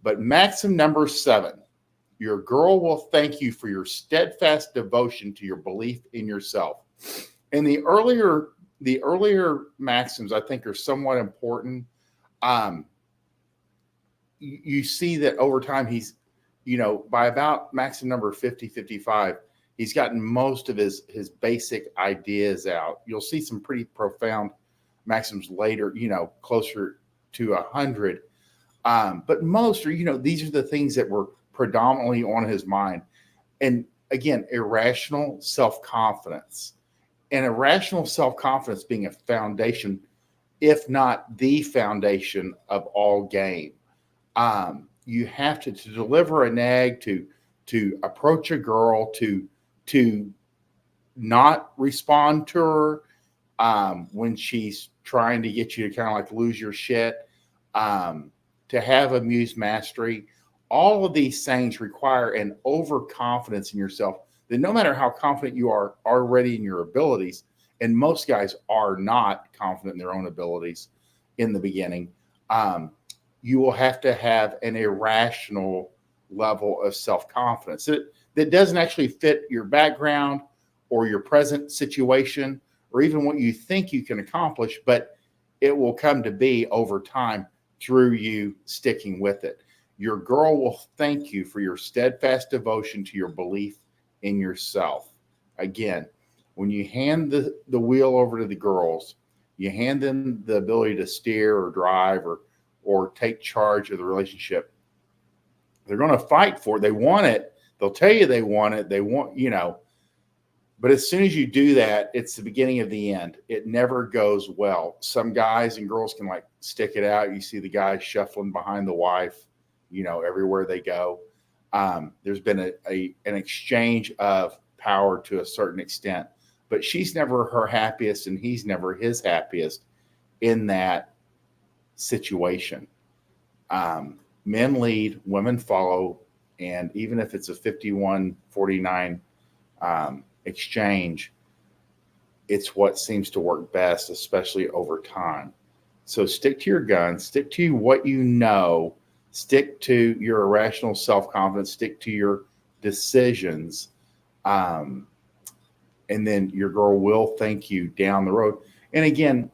But maxim number 7, your girl will thank you for your steadfast devotion to your belief in yourself. And the earlier maxims, I think, are somewhat important. You see that over time, he's, by about maxim number 50, 55, he's gotten most of his basic ideas out. You'll see some pretty profound maxims later, closer to 100. But most are, these are the things that were predominantly on his mind. And again, irrational self-confidence. And irrational self-confidence being a foundation, if not the foundation of all game. You have to deliver a nag, to approach a girl, to not respond to her when she's trying to get you to kind of like lose your shit, to have amuse mastery. All of these things require an overconfidence in yourself that no matter how confident you are already in your abilities, and most guys are not confident in their own abilities in the beginning, you will have to have an irrational level of self-confidence that doesn't actually fit your background or your present situation or even what you think you can accomplish, but it will come to be over time through you sticking with it. Your girl will thank you for your steadfast devotion to your belief in yourself. Again, when you hand the wheel over to the girls, you hand them the ability to steer or drive or take charge of the relationship. They're going to fight for it. They want it. They'll tell you they want it. They want, but as soon as you do that, it's the beginning of the end. It never goes well. Some guys and girls can like stick it out. You see the guys shuffling behind the wife, everywhere they go. There's been an exchange of power to a certain extent, but she's never her happiest and he's never his happiest in that situation. Men lead, women follow. And even if it's a 51-49 exchange, it's what seems to work best, especially over time. So stick to your guns, stick to what you know, stick to your irrational self-confidence, stick to your decisions. And then your girl will thank you down the road. And again,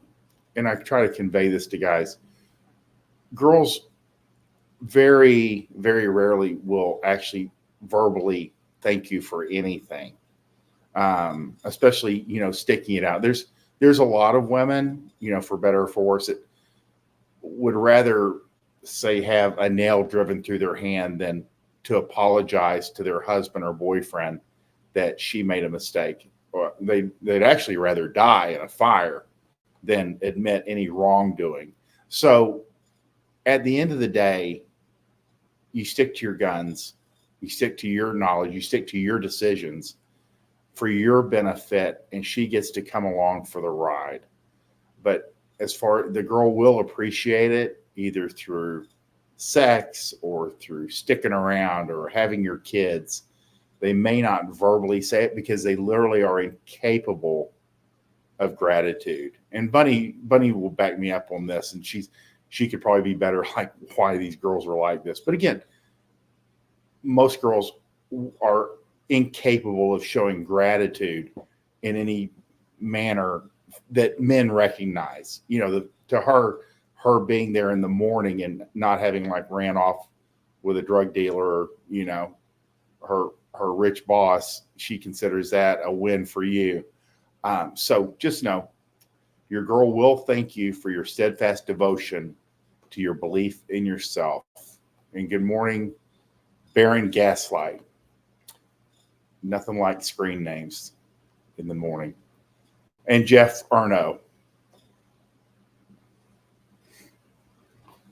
and I try to convey this to guys, girls very, very rarely will actually verbally thank you for anything. Especially, sticking it out. There's a lot of women, for better or for worse, that would rather say have a nail driven through their hand than to apologize to their husband or boyfriend that she made a mistake. Or they'd actually rather die in a fire than admit any wrongdoing. So at the end of the day, you stick to your guns, you stick to your knowledge, you stick to your decisions for your benefit, and she gets to come along for the ride. But as far the girl will appreciate it either through sex or through sticking around or having your kids. They may not verbally say it because they literally are incapable of gratitude. And Bunny will back me up on this, and she could probably be better like why these girls are like this. But again, most girls are incapable of showing gratitude in any manner that men recognize. To her being there in the morning and not having like ran off with a drug dealer, or, her rich boss, she considers that a win for you. So just know your girl will thank you for your steadfast devotion to your belief in yourself. And good morning, Baron Gaslight. Nothing like screen names in the morning. And Jeff Arno.